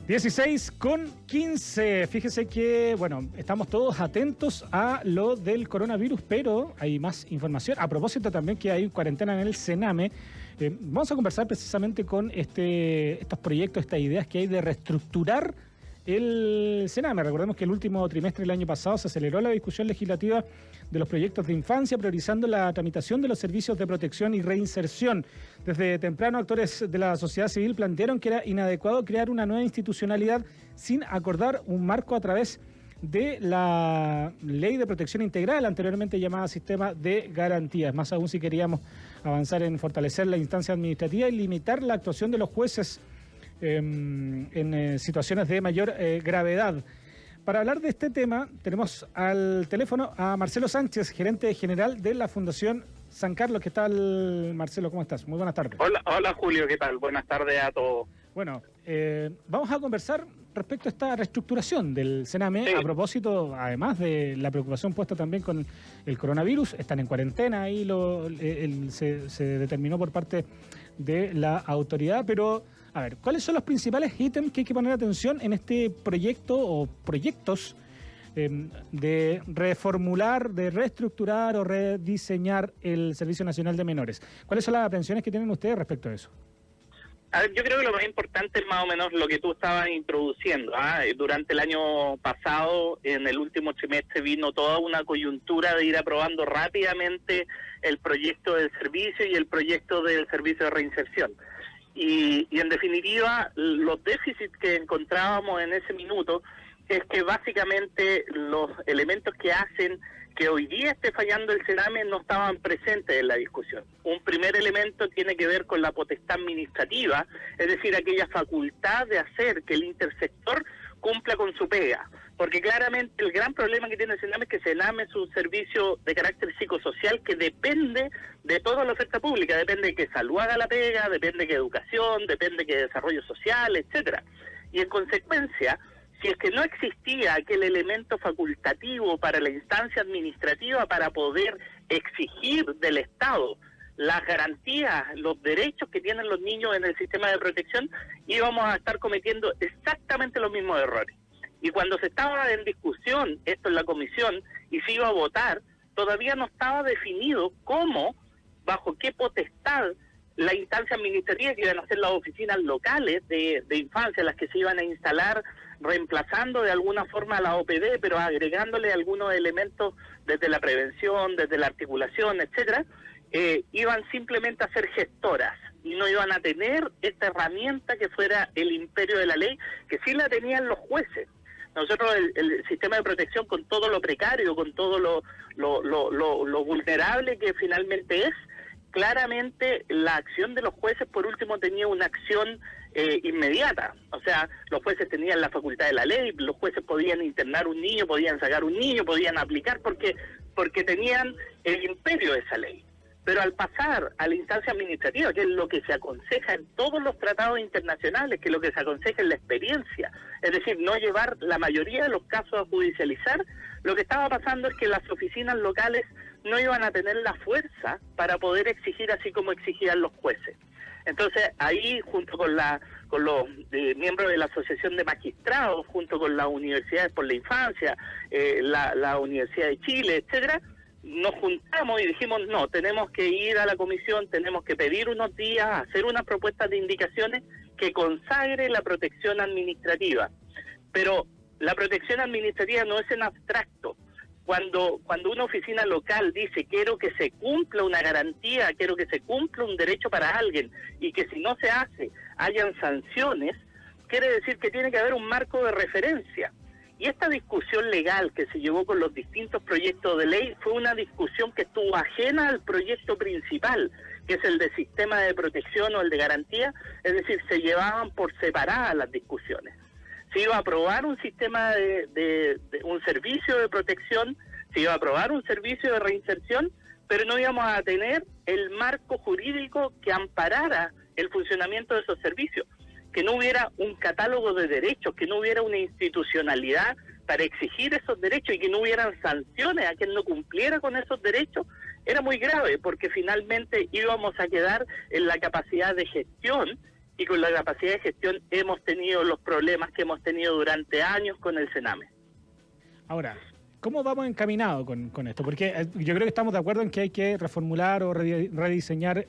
16:15. Fíjese que, bueno, estamos todos atentos a lo del coronavirus, pero hay más información. A propósito también que hay cuarentena en el Sename. Vamos a conversar precisamente con estos proyectos, estas ideas que hay de reestructurar el Sename. Recordemos que el último trimestre del año pasado se aceleró la discusión legislativa de los proyectos de infancia, priorizando la tramitación de los servicios de protección y reinserción. Desde temprano, actores de la sociedad civil plantearon que era inadecuado crear una nueva institucionalidad sin acordar un marco a través de la Ley de Protección Integral, anteriormente llamada Sistema de Garantías. Más aún si queríamos avanzar en fortalecer la instancia administrativa y limitar la actuación de los jueces en situaciones de mayor gravedad. Para hablar de este tema, tenemos al teléfono a Marcelo Sánchez, gerente general de la Fundación San Carlos. ¿Qué tal, Marcelo? ¿Cómo estás? Muy buenas tardes. Hola Julio, ¿qué tal? Buenas tardes a todos. Bueno, vamos a conversar respecto a esta reestructuración del Sename, sí. A propósito, además de la preocupación puesta también con el coronavirus, están en cuarentena, ahí se determinó por parte de la autoridad, pero a ver, ¿cuáles son los principales ítems que hay que poner atención en este proyecto o proyectos de reformular, de reestructurar o rediseñar el Servicio Nacional de Menores? ¿Cuáles son las aprehensiones que tienen ustedes respecto a eso? A ver, yo creo que lo más importante es más o menos lo que tú estabas introduciendo. Durante el año pasado, en el último trimestre, vino toda una coyuntura de ir aprobando rápidamente el proyecto del servicio y el proyecto del servicio de reinserción. Y en definitiva, los déficits que encontrábamos en ese minuto es que básicamente los elementos que hacen que hoy día esté fallando el Sename no estaban presentes en la discusión. Un primer elemento tiene que ver con la potestad administrativa, es decir, aquella facultad de hacer que el intersector cumpla con su pega. Porque claramente el gran problema que tiene el Sename es que Sename es un servicio de carácter psicosocial que depende de toda la oferta pública, depende de que salud haga la pega, depende de que educación, depende de que desarrollo social, etcétera. Y en consecuencia, si es que no existía aquel elemento facultativo para la instancia administrativa para poder exigir del Estado las garantías, los derechos que tienen los niños en el sistema de protección, íbamos a estar cometiendo exactamente los mismos errores. Y cuando se estaba en discusión esto en la comisión y se iba a votar, todavía no estaba definido cómo, bajo qué potestad, la instancia administrativa que iban a ser las oficinas locales de infancia, las que se iban a instalar reemplazando de alguna forma a la OPD, pero agregándole algunos elementos desde la prevención, desde la articulación, etcétera, iban simplemente a ser gestoras y no iban a tener esta herramienta que fuera el imperio de la ley, que sí la tenían los jueces. Nosotros el sistema de protección, con todo lo precario, con todo lo vulnerable que finalmente es, claramente la acción de los jueces por último tenía una acción inmediata. O sea, los jueces tenían la facultad de la ley, los jueces podían internar un niño, podían sacar un niño, podían aplicar porque tenían el imperio de esa ley. Pero al pasar a la instancia administrativa, que es lo que se aconseja en todos los tratados internacionales, que es lo que se aconseja en la experiencia, es decir, no llevar la mayoría de los casos a judicializar, lo que estaba pasando es que las oficinas locales no iban a tener la fuerza para poder exigir así como exigían los jueces. Entonces ahí, junto con los miembros de la Asociación de Magistrados, junto con las universidades por la infancia, la Universidad de Chile, etcétera, nos juntamos y dijimos, no, tenemos que ir a la comisión, tenemos que pedir unos días, hacer unas propuestas de indicaciones que consagre la protección administrativa. Pero la protección administrativa no es en abstracto. Cuando una oficina local dice quiero que se cumpla una garantía, quiero que se cumpla un derecho para alguien y que si no se hace hayan sanciones, quiere decir que tiene que haber un marco de referencia. Y esta discusión legal que se llevó con los distintos proyectos de ley fue una discusión que estuvo ajena al proyecto principal, que es el de sistema de protección o el de garantía, es decir, se llevaban por separadas las discusiones. Se iba a aprobar un sistema de un servicio de protección, se iba a aprobar un servicio de reinserción, pero no íbamos a tener el marco jurídico que amparara el funcionamiento de esos servicios, que no hubiera un catálogo de derechos, que no hubiera una institucionalidad para exigir esos derechos y que no hubieran sanciones a quien no cumpliera con esos derechos, era muy grave, porque finalmente íbamos a quedar en la capacidad de gestión y con la capacidad de gestión hemos tenido los problemas que hemos tenido durante años con el Sename. Ahora, ¿cómo vamos encaminados con esto? Porque yo creo que estamos de acuerdo en que hay que reformular o rediseñar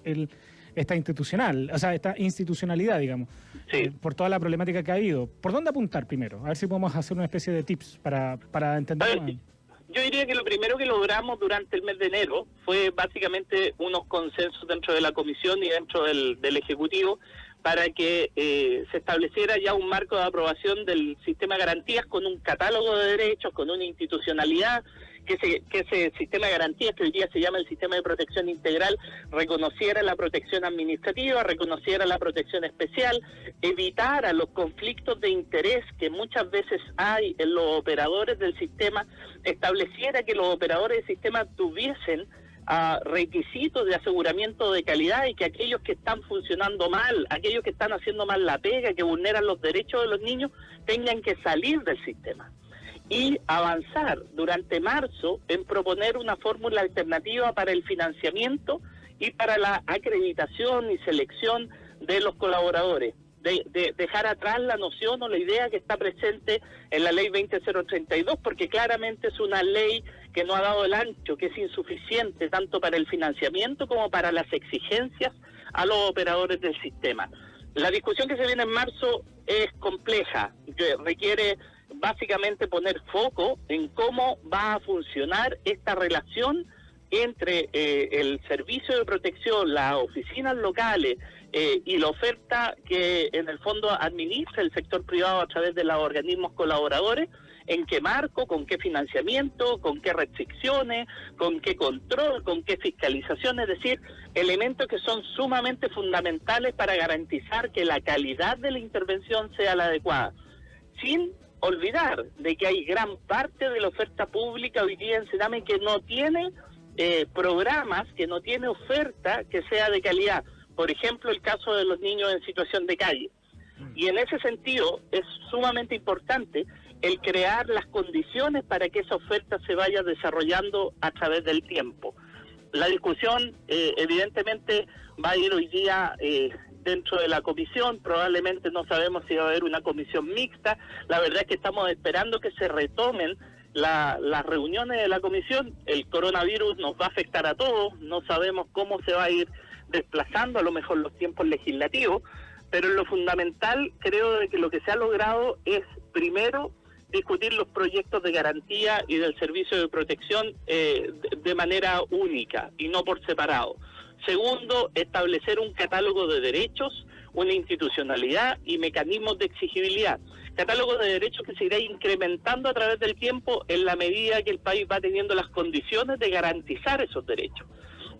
esta institucionalidad, digamos, Sí. por toda la problemática que ha habido. ¿Por dónde apuntar primero? A ver si podemos hacer una especie de tips para entender. Yo diría que lo primero que logramos durante el mes de enero fue básicamente unos consensos dentro de la comisión y dentro del Ejecutivo para que se estableciera ya un marco de aprobación del sistema de garantías con un catálogo de derechos, con una institucionalidad, que ese sistema de garantías, que hoy día se llama el sistema de protección integral, reconociera la protección administrativa, reconociera la protección especial, evitara los conflictos de interés que muchas veces hay en los operadores del sistema, estableciera que los operadores del sistema tuviesen requisitos de aseguramiento de calidad y que aquellos que están funcionando mal, aquellos que están haciendo mal la pega, que vulneran los derechos de los niños, tengan que salir del sistema. Y avanzar durante marzo en proponer una fórmula alternativa para el financiamiento y para la acreditación y selección de los colaboradores. De dejar atrás la noción o la idea que está presente en la ley 20032, porque claramente es una ley que no ha dado el ancho, que es insuficiente tanto para el financiamiento como para las exigencias a los operadores del sistema. La discusión que se viene en marzo es compleja, que requiere básicamente poner foco en cómo va a funcionar esta relación entre el servicio de protección, las oficinas locales y la oferta que en el fondo administra el sector privado a través de los organismos colaboradores, en qué marco, con qué financiamiento, con qué restricciones, con qué control, con qué fiscalización, es decir, elementos que son sumamente fundamentales para garantizar que la calidad de la intervención sea la adecuada, sin olvidar de que hay gran parte de la oferta pública hoy día en Sename que no tiene programas, que no tiene oferta que sea de calidad. Por ejemplo, el caso de los niños en situación de calle. Y en ese sentido es sumamente importante el crear las condiciones para que esa oferta se vaya desarrollando a través del tiempo. La discusión evidentemente va a ir hoy día dentro de la comisión, probablemente no sabemos si va a haber una comisión mixta. La verdad es que estamos esperando que se retomen las reuniones de la comisión. El coronavirus nos va a afectar a todos, no sabemos cómo se va a ir desplazando a lo mejor los tiempos legislativos, pero lo fundamental creo de que lo que se ha logrado es primero discutir los proyectos de garantía y del servicio de protección de manera única y no por separado. Segundo, establecer un catálogo de derechos, una institucionalidad y mecanismos de exigibilidad. Catálogo de derechos que se irá incrementando a través del tiempo en la medida que el país va teniendo las condiciones de garantizar esos derechos.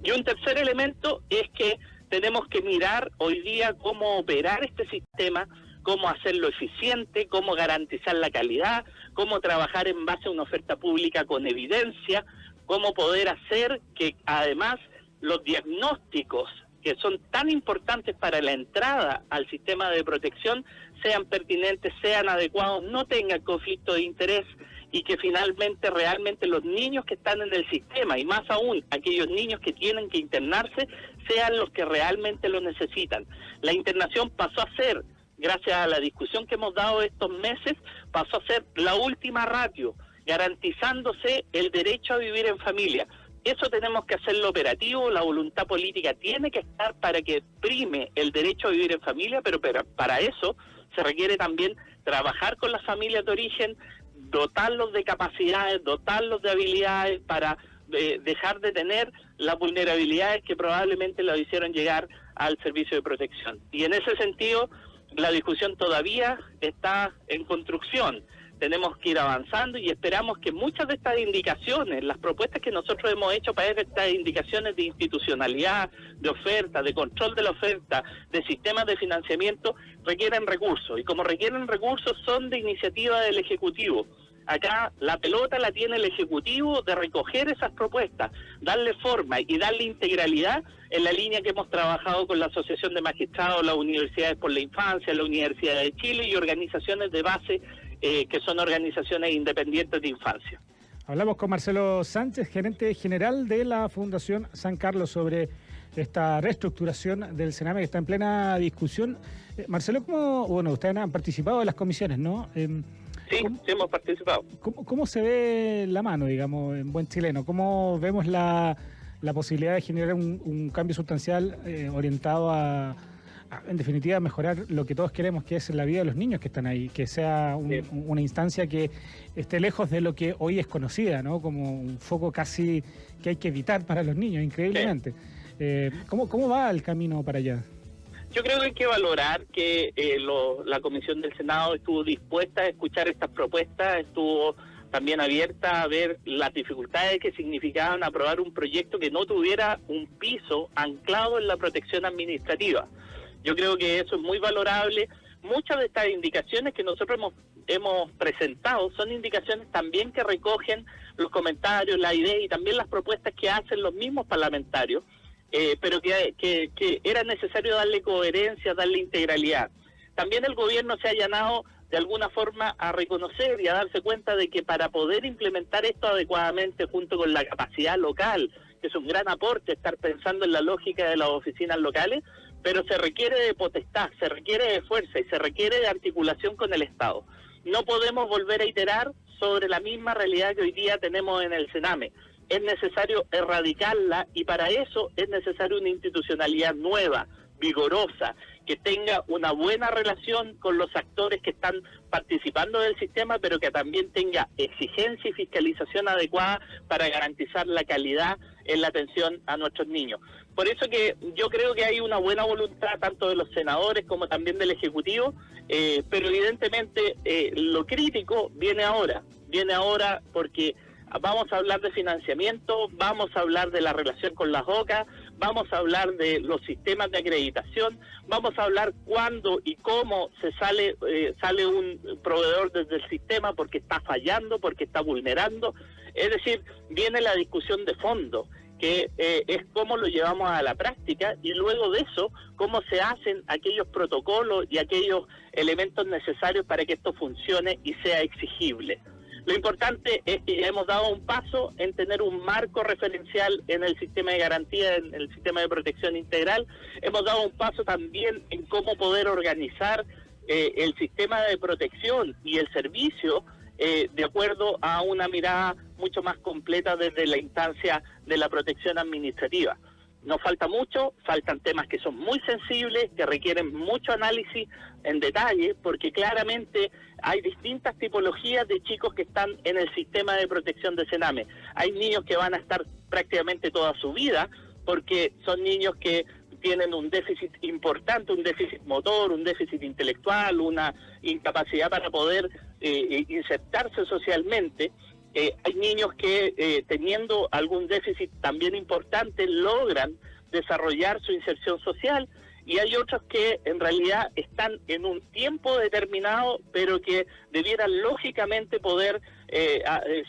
Y un tercer elemento es que tenemos que mirar hoy día cómo operar este sistema, cómo hacerlo eficiente, cómo garantizar la calidad, cómo trabajar en base a una oferta pública con evidencia, cómo poder hacer que además los diagnósticos que son tan importantes para la entrada al sistema de protección sean pertinentes, sean adecuados, no tengan conflicto de interés y que finalmente realmente los niños que están en el sistema y más aún aquellos niños que tienen que internarse sean los que realmente lo necesitan. La internación pasó a ser, gracias a la discusión que hemos dado estos meses, pasó a ser la última ratio, garantizándose el derecho a vivir en familia. Eso tenemos que hacerlo operativo, la voluntad política tiene que estar para que prime el derecho a vivir en familia, pero para eso se requiere también trabajar con las familias de origen, dotarlos de capacidades, dotarlos de habilidades para dejar de tener las vulnerabilidades que probablemente lo hicieron llegar al servicio de protección. Y en ese sentido, la discusión todavía está en construcción. Tenemos que ir avanzando y esperamos que muchas de estas indicaciones, las propuestas que nosotros hemos hecho para estas indicaciones de institucionalidad, de oferta, de control de la oferta, de sistemas de financiamiento, requieren recursos. Y como requieren recursos, son de iniciativa del Ejecutivo. Acá la pelota la tiene el Ejecutivo de recoger esas propuestas, darle forma y darle integralidad en la línea que hemos trabajado con la Asociación de Magistrados, las Universidades por la Infancia, la Universidad de Chile y organizaciones de base que son organizaciones independientes de infancia. Hablamos con Marcelo Sánchez, gerente general de la Fundación San Carlos, sobre esta reestructuración del Sename que está en plena discusión. Marcelo, bueno, ustedes han participado de las comisiones, ¿no? Sí, hemos participado. ¿Cómo se ve la mano, digamos, en buen chileno? ¿Cómo vemos la posibilidad de generar un cambio sustancial orientado a, en definitiva, mejorar lo que todos queremos, que es la vida de los niños que están ahí, que sea una instancia que esté lejos de lo que hoy es conocida, ¿no? Como un foco casi que hay que evitar para los niños, increíblemente. ¿Cómo va el camino para allá? Yo creo que hay que valorar que la Comisión del Senado estuvo dispuesta a escuchar estas propuestas, estuvo también abierta a ver las dificultades que significaban aprobar un proyecto que no tuviera un piso anclado en la protección administrativa. Yo creo que eso es muy valorable. Muchas de estas indicaciones que nosotros hemos presentado son indicaciones también que recogen los comentarios, la idea y también las propuestas que hacen los mismos parlamentarios. Pero que era necesario darle coherencia, darle integralidad. También el gobierno se ha allanado de alguna forma a reconocer y a darse cuenta de que para poder implementar esto adecuadamente junto con la capacidad local, que es un gran aporte estar pensando en la lógica de las oficinas locales, pero se requiere de potestad, se requiere de fuerza y se requiere de articulación con el Estado. No podemos volver a iterar sobre la misma realidad que hoy día tenemos en el Sename. Es necesario erradicarla y para eso es necesario una institucionalidad nueva, vigorosa, que tenga una buena relación con los actores que están participando del sistema, pero que también tenga exigencia y fiscalización adecuada para garantizar la calidad en la atención a nuestros niños. Por eso que yo creo que hay una buena voluntad tanto de los senadores como también del Ejecutivo, pero evidentemente lo crítico viene ahora porque vamos a hablar de financiamiento, vamos a hablar de la relación con las OCA, vamos a hablar de los sistemas de acreditación, vamos a hablar cuándo y cómo sale un proveedor desde el sistema porque está fallando, porque está vulnerando. Es decir, viene la discusión de fondo, que es cómo lo llevamos a la práctica y luego de eso, cómo se hacen aquellos protocolos y aquellos elementos necesarios para que esto funcione y sea exigible. Lo importante es que ya hemos dado un paso en tener un marco referencial en el sistema de garantía, en el sistema de protección integral. Hemos dado un paso también en cómo poder organizar el sistema de protección y el servicio de acuerdo a una mirada mucho más completa desde la instancia de la protección administrativa. Nos falta mucho, faltan temas que son muy sensibles, que requieren mucho análisis en detalle, porque claramente hay distintas tipologías de chicos que están en el sistema de protección de Sename. Hay niños que van a estar prácticamente toda su vida, porque son niños que tienen un déficit importante, un déficit motor, un déficit intelectual, una incapacidad para poder insertarse socialmente. Hay niños que teniendo algún déficit también importante logran desarrollar su inserción social y hay otros que en realidad están en un tiempo determinado pero que debieran lógicamente poder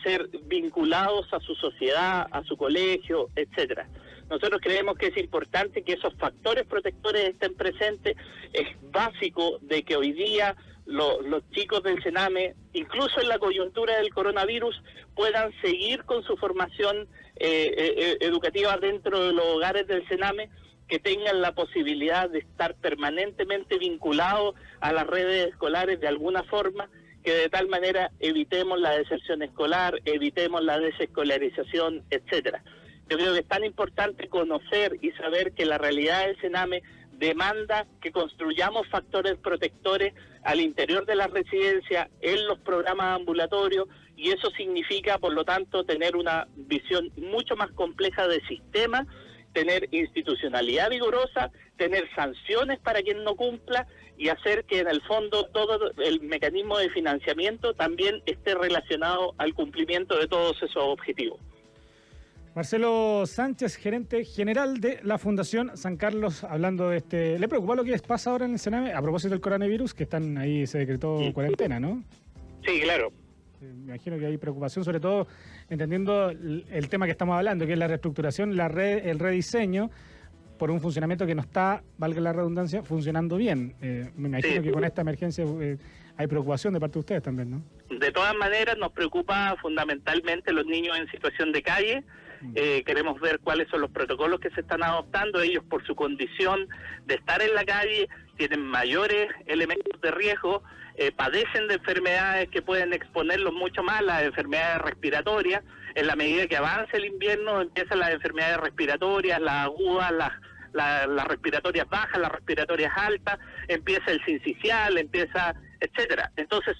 ser vinculados a su sociedad, a su colegio, etcétera. Nosotros creemos que es importante que esos factores protectores estén presentes. Es básico de que hoy día los chicos del Sename, incluso en la coyuntura del coronavirus, puedan seguir con su formación educativa dentro de los hogares del Sename, que tengan la posibilidad de estar permanentemente vinculados a las redes escolares de alguna forma, que de tal manera evitemos la deserción escolar, evitemos la desescolarización, etcétera. Yo creo que es tan importante conocer y saber que la realidad del Sename demanda que construyamos factores protectores al interior de la residencia, en los programas ambulatorios, y eso significa, por lo tanto, tener una visión mucho más compleja del sistema, tener institucionalidad vigorosa, tener sanciones para quien no cumpla y hacer que en el fondo todo el mecanismo de financiamiento también esté relacionado al cumplimiento de todos esos objetivos. Marcelo Sánchez, gerente general de la Fundación San Carlos, hablando de este... ¿Le preocupa lo que pasa ahora en el Sename a propósito del coronavirus? Que están ahí, se decretó cuarentena, ¿no? Sí, claro. Me imagino que hay preocupación, sobre todo entendiendo el tema que estamos hablando, que es la reestructuración, el rediseño, por un funcionamiento que no está, valga la redundancia, funcionando bien. Me imagino que con esta emergencia hay preocupación de parte de ustedes también, ¿no? De todas maneras, nos preocupa fundamentalmente los niños en situación de calle, queremos ver cuáles son los protocolos que se están adoptando. Ellos, por su condición de estar en la calle, tienen mayores elementos de riesgo, padecen de enfermedades que pueden exponerlos mucho más, las enfermedades respiratorias. En la medida que avance el invierno, empiezan las enfermedades respiratorias, las agudas, las respiratorias bajas, las respiratorias altas, empieza el sincicial, etcétera. Entonces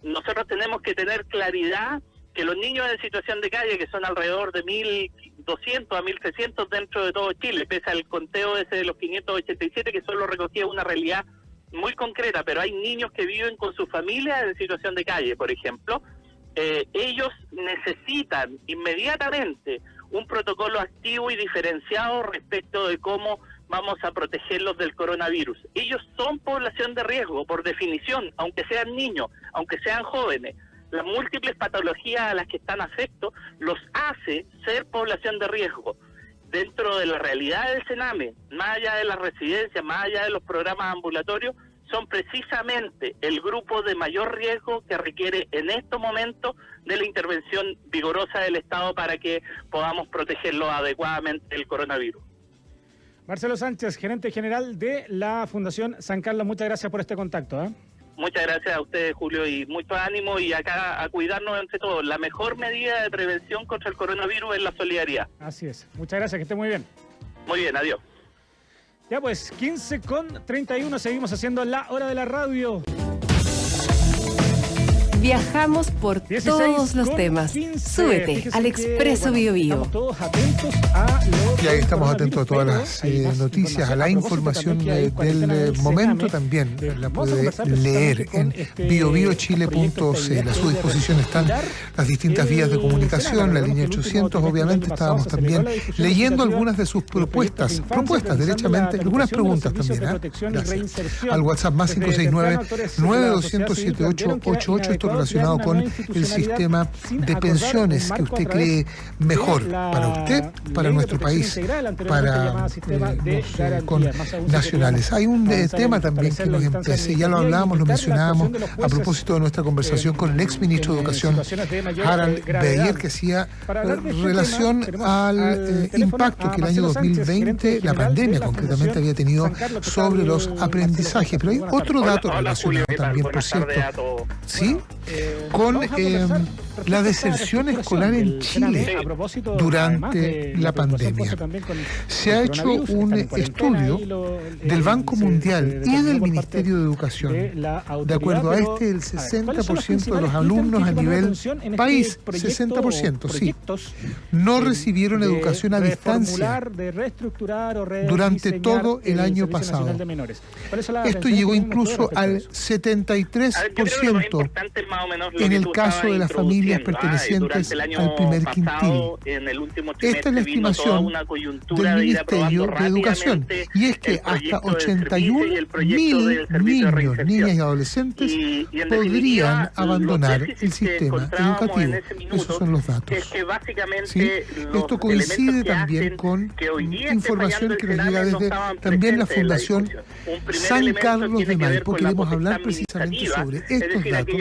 nosotros tenemos que tener claridad que los niños en situación de calle, que son alrededor de 1.200 a 1.300 dentro de todo Chile, pese al conteo ese de los 587 que solo recogía una realidad muy concreta, pero hay niños que viven con sus familias en situación de calle, por ejemplo. Ellos necesitan inmediatamente un protocolo activo y diferenciado respecto de cómo vamos a protegerlos del coronavirus. Ellos son población de riesgo, por definición, aunque sean niños, aunque sean jóvenes. Las múltiples patologías a las que están afectos los hace ser población de riesgo. Dentro de la realidad del Sename, más allá de las residencias, más allá de los programas ambulatorios, son precisamente el grupo de mayor riesgo que requiere en estos momentos de la intervención vigorosa del Estado para que podamos protegerlo adecuadamente del coronavirus. Marcelo Sánchez, gerente general de la Fundación San Carlos, muchas gracias por este contacto. Muchas gracias a ustedes, Julio, y mucho ánimo, y acá a cuidarnos entre todos. La mejor medida de prevención contra el coronavirus es la solidaridad. Así es. Muchas gracias, que esté muy bien. Muy bien, adiós. Ya pues, 15:31, seguimos haciendo la hora de la radio. Viajamos por todos los temas. 15. Súbete Fíjese al Expreso Bio Bio. Estamos todos atentos a lo Y ahí estamos atentos a todas las noticias, a la información del momento también. La puede leer en biobiochile.cl. A su disposición están las distintas vías de comunicación, la línea 800. Obviamente estábamos también leyendo algunas de sus propuestas derechamente, algunas preguntas también. Gracias. Al WhatsApp más 569-9200-7888. Esto relacionado con el sistema de pensiones que usted cree mejor para usted, para nuestro país, para los nacionales. Hay un tema también que nos empecé, ya lo hablábamos, lo mencionábamos a propósito de nuestra conversación con el exministro de Educación, Harald Beyer, que hacía relación al impacto que el año 2020, la pandemia concretamente, había tenido sobre los aprendizajes. Pero hay otro dato relacionado también, por cierto, ¿sí? Con la deserción escolar en Chile durante la pandemia. Se ha hecho un estudio del Banco Mundial y del Ministerio de Educación. De acuerdo a el 60% de los alumnos a nivel país, 60%, sí, no recibieron educación a distancia durante todo el año pasado. Esto llegó incluso al 73% en el caso de las familias pertenecientes al primer quintil. Esta es la estimación del Ministerio de Educación, y es que hasta 81.000 niños, niñas y adolescentes podrían abandonar el sistema educativo. Esos son los datos. ¿Sí? Esto coincide también con información que nos llega desde también la Fundación San Carlos de Maipo. Queremos hablar precisamente sobre estos datos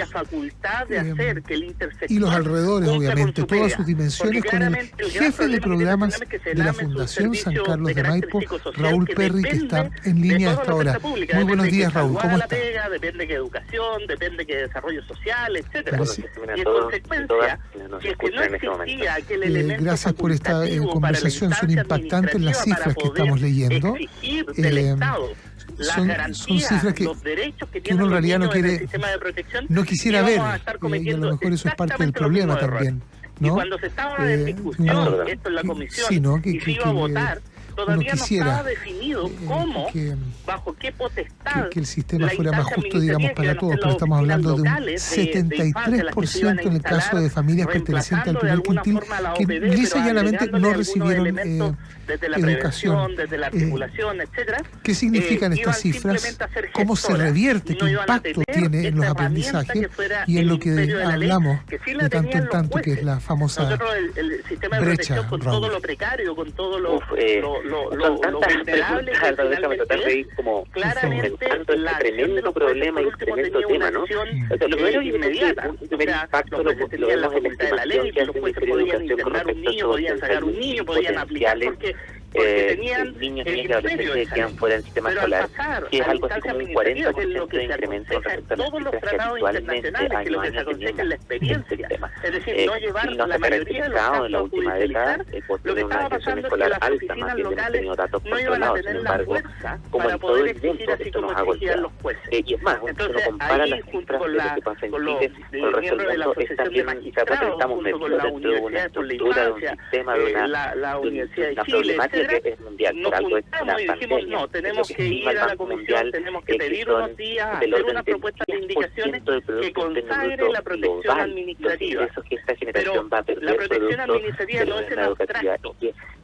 y los alrededores, obviamente, todas sus dimensiones, con el jefe de programas de la Fundación San Carlos de Maipo, Raúl Perry, que está en línea a esta hora. Muy buenos días, Raúl, ¿cómo está? Depende que educación, depende que desarrollo social, etcétera. Y en consecuencia, si es que no existía aquel elemento gracias por esta conversación. Son impactantes las cifras que estamos leyendo. Son cifras que uno en realidad no quisiera ver, y a lo mejor eso es parte del problema también, ¿no? Y cuando se estaba en discusión esto en la comisión, sí, ¿no? y se iba a votar, todavía no estaba definido cómo, bajo qué potestad, que el sistema fuera más justo, digamos, para todos, pero estamos hablando de un 73% en el caso de familias pertenecientes al primer quintil que lisa y llanamente no recibieron educación. Desde la articulación, etcétera. ¿Qué significan estas cifras? ¿Cómo se revierte? ¿Qué impacto tiene en los aprendizajes y en lo que hablamos de tanto en tanto, que es la famosa el sistema de brecha, protección, con todo lo precario, con todo lo vulnerable que como claramente la tremendo problema y tremendo tema, ¿no? O sea, lo primero inmediata, o sea, los jueces tenían la facultad de la ley, que los jueces podían internar un niño, podían sacar un niño, podían aplicar porque tenían niños y adolescentes que quedan fuera del sistema escolar, que es algo así como un 40% de incremento respecto a las todos los tratados internacionales, que lo que se aconseja es la experiencia, es decir, no llevar la mayoría de los casos en la última década lo que estaba pasando es que las oficinas locales no iban a tener la fuerza para poder exigir así como exigían los jueces. Y es más, entonces ahí junto con los miembros de la Asociación de Magistrados, junto con la Universidad por la Infancia, la Universidad de Chile, nos juntamos y dijimos, no, tenemos que ir a la comisión, tenemos que pedir unos días, hacer una propuesta de indicaciones que consagre la protección administrativa. Pero la protección administrativa no es en abstracto.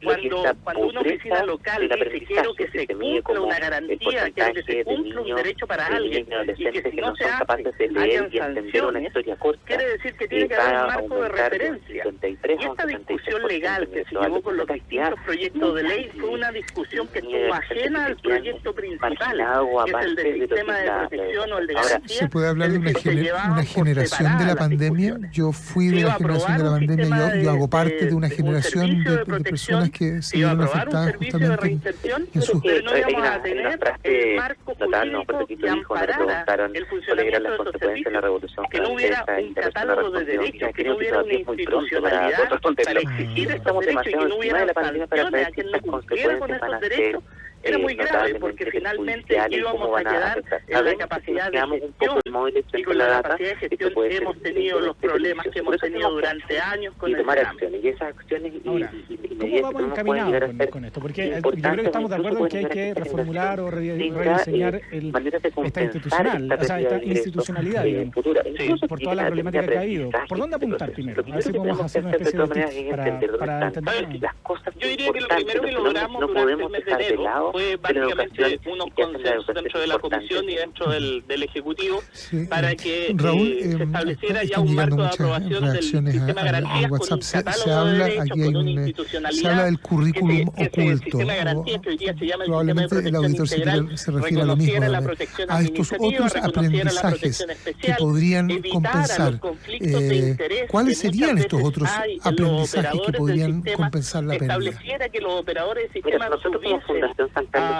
Cuando una oficina local dice quiero que se cumpla una garantía, quiero que se cumpla un derecho para alguien y que si no se hace hayan sanciones, quiere decir que tiene que haber un marco de referencia. Y esta discusión legal que se llevó con los distintos proyectos de ley fue una discusión que estuvo ajena al proyecto principal, que es el del sistema de protección o el de garantía. ¿Se puede hablar de una generación de la pandemia? Yo fui de la generación de la pandemia, yo hago parte de una generación de personas que se vieron afectadas justamente en sus... Pero no íbamos a tener el marco jurídico que amparara el funcionamiento de esos servicios, que no hubiera un catálogo de derechos, que no hubiera una institucionalidad para exigir estos derechos y que no hubiera sanciones a quien no cumpliera con esos derechos. Era muy grave porque finalmente íbamos a quedar en la capacidad de gestión y con la capacidad de gestión que hemos tenido, los problemas que hemos tenido durante años con el SENAME. Y esas acciones ¿cómo vamos encaminados con esto? Porque yo creo que estamos de acuerdo en que hay que reformular o rediseñar esta institucionalidad, digamos, por toda la problemática que ha habido. ¿Por dónde apuntar primero? A ver si podemos hacer una especie de tips para entender las cosas. Yo diría que lo primero que logramos durante el mes de enero fue básicamente unos consensos dentro de la comisión y dentro del Ejecutivo para que se estableciera ya un marco de aprobación del sistema de garantías con un catálogo de derechos, con una institucionalidad. Se habla del currículum oculto. El sistema de garantías que hoy día se llama el sistema de probablemente el auditor se refiere a lo mismo, a estos otros aprendizajes que podrían compensar. ¿Cuáles serían estos otros aprendizajes que podrían compensar la pérdida? Estableciera que los operadores del sistema tuviesen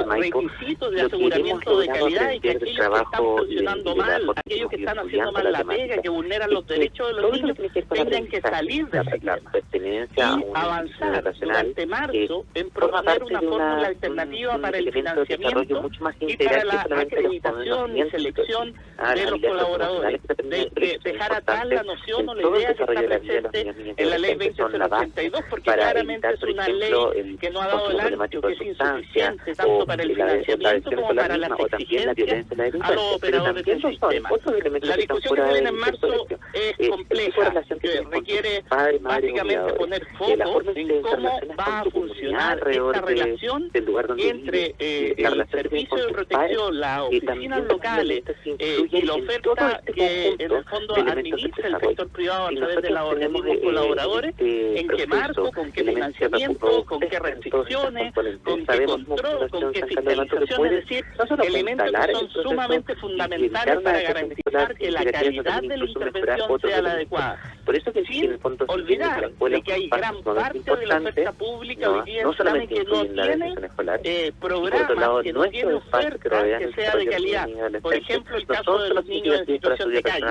requisitos de aseguramiento de calidad y que aquellos que están funcionando mal, aquellos que están haciendo mal la pega, que vulneran los derechos de los niños, tengan que salir del sistema y avanzar durante marzo en proponer una fórmula alternativa para el financiamiento y para la acreditación y selección de los colaboradores, de dejar atrás la noción o la idea que está presente en la ley 2082, porque claramente es una ley que no ha dado el ancho, que es insuficiente tanto para el financiamiento como para las exigencias a los operadores del sistema. La discusión que viene en marzo es compleja, que requiere básicamente poner foco en cómo va a funcionar esta relación entre el servicio de protección, las oficinas locales y la oferta que en el fondo administra el sector privado a través de los organismos colaboradores, en qué marco, con qué financiamiento, con qué restricciones, con qué control, con qué fiscalización, es decir, elementos que son sumamente fundamentales para garantizar que la calidad de la intervención sea la adecuada. Por eso que sin olvidar de que hay gran parte de la oferta pública hoy día en SENAME que no tiene programas, que no tiene oferta que sea de calidad. Por ejemplo, el caso de los niños en situación de calle.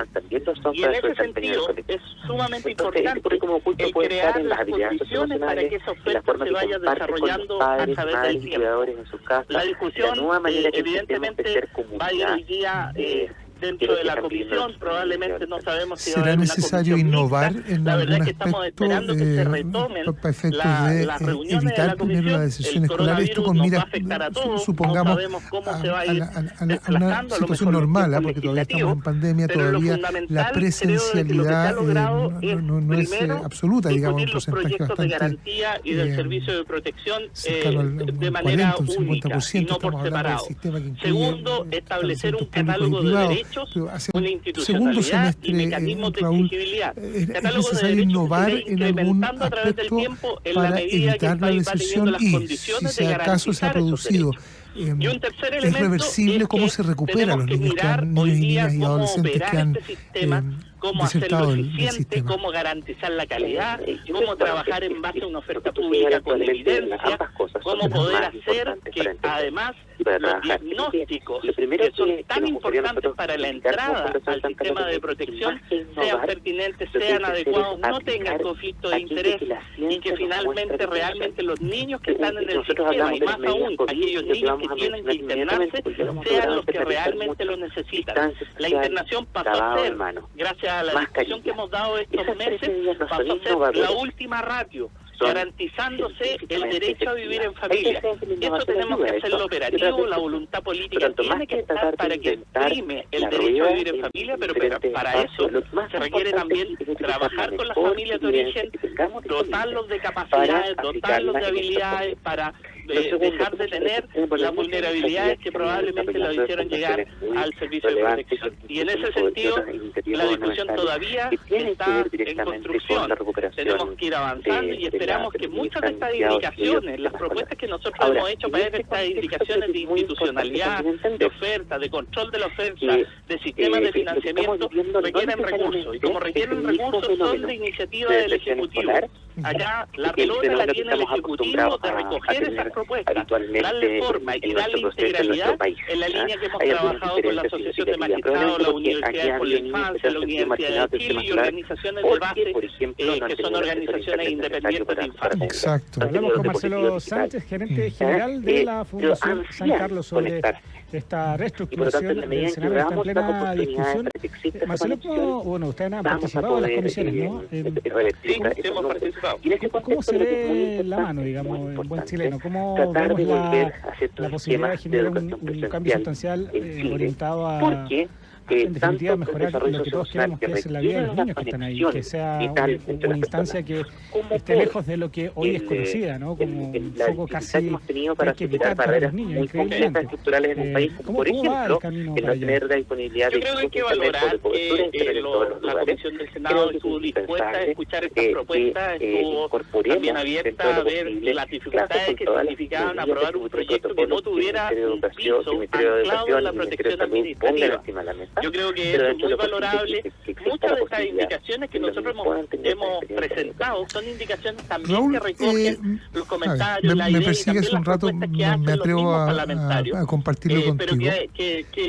Y en ese sentido es sumamente importante el crear las condiciones para que esa oferta se vaya desarrollando a través del tiempo. La discusión evidentemente va a ir hoy día dentro de la comisión, probablemente no sabemos si va a haber una necesario innovar en algún aspecto para las reuniones de la comisión. La decisión escolar, esto con mira, supongamos a una situación normal, porque todavía estamos en pandemia, todavía la presencialidad no es absoluta, digamos, un porcentaje bastante de garantía y del servicio de protección de 40, manera un 50%, única y no por separado. Segundo, establecer un catálogo de derechos derechos, una institucionalidad y mecanismos de exigibilidad. Es necesario innovar en algún aspecto para evitar la deserción y, si acaso se ha producido, es reversible cómo se recupera a los niños y niñas y adolescentes que han cómo hacerlo eficiente, cómo garantizar la calidad, cómo trabajar en base a una oferta pública con evidencia, cómo poder hacer que además los diagnósticos que son tan importantes para la entrada al sistema de protección sean pertinentes, sean adecuados, no tengan conflicto de interés y que finalmente realmente los niños que están en el sistema y más aún aquellos niños que tienen que internarse sean los que realmente lo necesitan. La internación pasó a ser, gracias a la discusión que hemos dado estos meses, pasó a ser la última ratio, garantizándose el derecho a vivir en familia. Eso tenemos que hacerlo operativo, la voluntad política tiene que estar para que prime el derecho a vivir en familia, pero para eso se requiere también trabajar con las familias de origen, dotarlos de capacidades, dotarlos de habilidades para dejar de tener las vulnerabilidades que probablemente lo hicieron llegar al servicio de protección. Y en ese sentido, la discusión todavía está en construcción. Tenemos que ir avanzando y esperamos que muchas de estas indicaciones, las propuestas que nosotros hemos hecho para estas indicaciones de institucionalidad, de oferta, de control de la oferta, de sistemas de financiamiento, requieren recursos. Y como requieren recursos, son de iniciativa del Ejecutivo. Allá la pelota la tiene el Ejecutivo de recoger esas propuestas, darle forma y darle integralidad en la línea que hemos trabajado con la Asociación de Magistrados, la Universidad por la Infancia, la Universidad de Chile y organizaciones de base que son organizaciones independientes de infancia. Exacto. Hablamos con Marcelo Sánchez, gerente general de la Fundación San Carlos, sobre esta reestructuración del Senado. Está en plena discusión. Marcelo, bueno, ustedes han participado en las comisiones, ¿no? Sí, hemos participado. ¿Cómo se ve la mano, digamos, en buen chileno? ¿Cómo vemos la posibilidad de generar un cambio sustancial orientado a, en definitiva, mejorar lo que todos queremos, que es la vida de los niños que están ahí, que sea una instancia que esté lejos de lo que hoy es conocida, ¿no? Como un foco casi que hay que evitar para los niños, increíblemente. ¿Cómo va el camino para allá? Yo creo que hay que valorar que la Comisión del Senado estuvo dispuesta a escuchar estas propuestas, estuvo también abierta a ver las dificultades que significaban aprobar un proyecto que no tuviera un piso anclado en la protección administrativa. Yo creo que eso es muy valorable. Muchas de estas indicaciones que nosotros hemos presentado son indicaciones también Raúl, que recogen los comentarios, me persigues un rato, me atrevo a compartirlo contigo.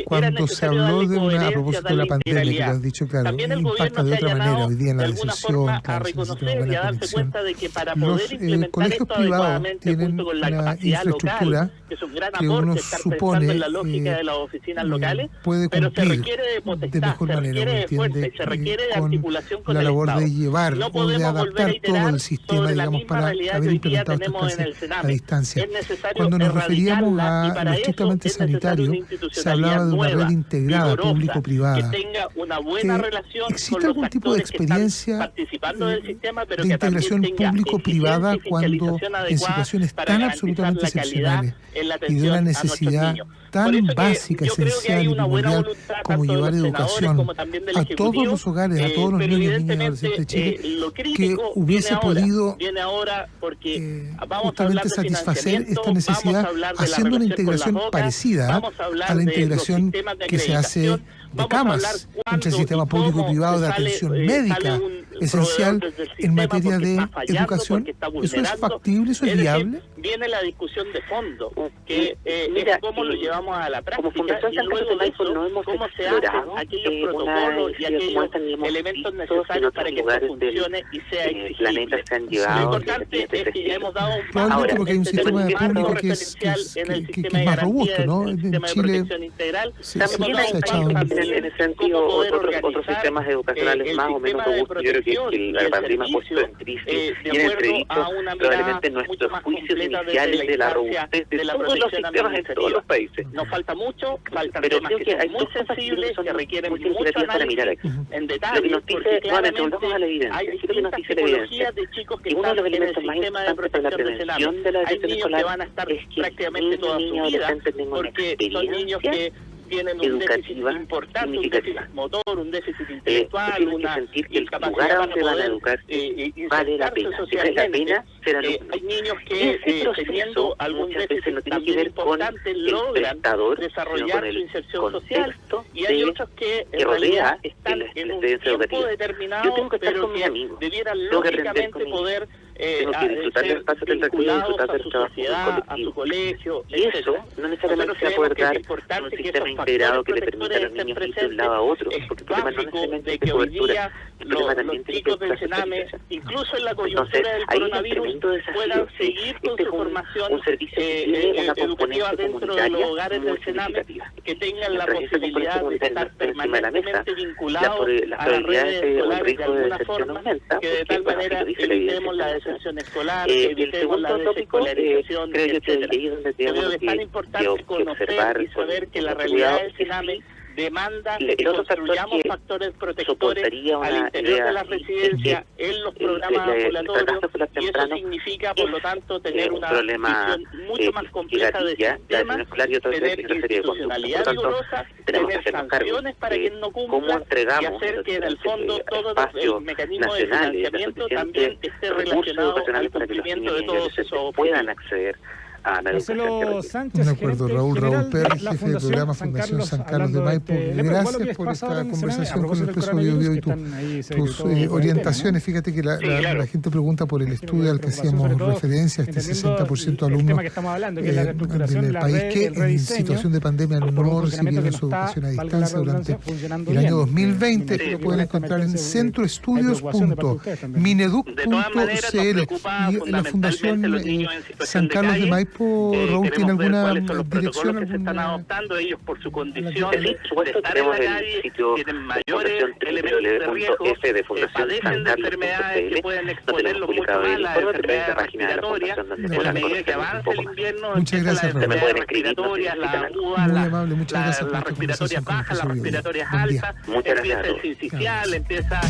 Cuando se habló de a propósito de la pandemia, que lo has dicho, claro, impacta de otra manera hoy día en la decisión, a reconocer y a darse cuenta de que para poder implementar colegios esto privados adecuadamente tienen junto con la una capacidad infraestructura local, que es un gran que aporte uno estar supone pensando en la lógica de las oficinas locales, puede pero se cumplir requiere de de potestad, mejor se manera, requiere de fuerza y se requiere de articulación con la el labor Estado. de llevar No o de podemos volver a adaptar iterar todo el sistema, sobre la digamos, misma para realidad que haber hoy día implementado estos tenemos en el alcances Sename. a distancia. Es necesario Cuando nos referíamos erradicarla, y a para lo eso estrictamente es necesario sanitario, una se hablaba de una nueva, red integrada vigorosa, público-privada. que tenga una buena relación ¿Existe con los algún tipo de actores que están experiencia participando del sistema, pero de que también integración tenga público-privada eficiencia y cuando fiscalización en adecuada situaciones para tan garantizar absolutamente la calidad excepcionales en la y de atención una a nuestros necesidad niños? Por tan eso que básica, yo creo que esencial hay y una buena primordial voluntad como tanto de llevar los senadores educación como también del a Ejecutivo, todos los hogares, a todos los pero niños, niñas y evidentemente adolescentes de Chile, lo que crítico hubiese podido viene ahora porque vamos a justamente hablar de satisfacer esta financiamiento, necesidad vamos a hablar de la haciendo una relación con integración las OCA, parecida vamos a hablar a la de los integración sistemas de que se hace acreditación, de vamos a hablar camas cuándo entre el sistema y público y cómo privado de sale, atención sale médica un esencial proveedor desde el en sistema materia porque de está fallando, educación. porque está ¿Eso es vulnerando. factible? ¿Eso es decir, viable? viene la discusión de fondo, que mira, es cómo lo llevamos a la práctica, como Fundación y San Carlos luego de eso, no hemos cómo se hacen explorado aquellos una protocolos y iniciativa como aquellos esta ni hemos elementos visto necesarios en para otros que esto lugares funcione y sea del exigible. planeta se han Lo llevado importante es que ya hemos dado un paso Probablemente porque hay un en sistema tener un marco público que es referencial en el que sistema es de más garantía, robusto, ¿no? en el En sistema de Chile protección integral. se Hemos dado ha un echado paso un también en ese sentido cómo poder otros organizar sistemas educacionales más o menos robustos. Yo creo que la pandemia ha puesto en crisis y en entrevisto probablemente nuestros juicios iniciales de la robustez de todos los sistemas en todos los países. Nos falta mucho, faltan pero temas creo que que hay son muy dos cosas sensibles, que requieren muy mucho significativas para mirar análisis aquí. en Lo que detalle, nos dice, porque nuevamente volvamos a la claramente evidencia. hay ¿Qué es lo que nos distintas dice la evidencia? tipologías de chicos que Y uno de están los en el elementos más sistema de importantes para la protección del Sename. prevención de la Hay deserción niños escolar que van a estar es que prácticamente toda su niños y vida, adolescentes tengan una porque son niños que educativa significativa. Un déficit intelectual, tienen que sentir que el lugar a donde van a educar vale la pena ser alumno. Hay niños que teniendo algún déficit no tiene que ver con el prestador, desarrollar su inserción social, y hay otros que rodea están en un tiempo determinado, yo tengo que estar con mis amigos, debieran lógicamente poder tengo que disfrutar del espacio tentativo, disfrutar del trabajo colectivo. A su colegio, y eso no necesariamente se va a poder dar un sistema integrado que le permita a los niños ir de un lado a otro, porque el problema no necesariamente es de cobertura, el problema también tiene que ver con la socialización. Incluso en la coyuntura del coronavirus, puedan seguir con su formación educativa dentro de los hogares del Sename, que tengan la posibilidad de estar permanentemente vinculados a las redes escolares de alguna forma, que de tal manera evitemos la deserción escolar, evitemos la desescolarización, etcétera. Creo que es tan importante conocer y saber que la realidad del Sename demanda que construyamos factores protectores al interior de la residencia, en los programas ambulatorios, y eso significa, por lo tanto, tener una visión mucho más compleja de sistemas, tener institucionalidad rigurosa, tener sanciones para quien no cumpla, y hacer que, en el fondo, todo el mecanismo de financiamiento también esté relacionado al cumplimiento de todos esos puedan acceder a la Marcelo Sánchez, de acuerdo, Raúl Pérez, jefe del programa Fundación San Carlos de Maipo. Gracias por esta conversación con el Expreso BioBio y tus orientaciones. Fíjate que la gente pregunta por el estudio al que hacíamos referencia, este 60% de alumnos del país que en situación de pandemia no recibieron su educación a distancia durante el año 2020. Lo pueden encontrar en centroestudios.mineduc.cl y la Fundación San Carlos de Maipo. Raúl, ¿tiene alguna dirección? Se están adoptando ellos por su condición de estar en la calle, tienen mayores elementos de riesgo, padecen de enfermedades que pueden exponerlos mucho más a las enfermedades respiratorias. En la medida que avanza el invierno, muchas gracias, las enfermedades respiratorias, las agudas, las respiratorias bajas, las respiratorias altas, empieza el sincicial, empieza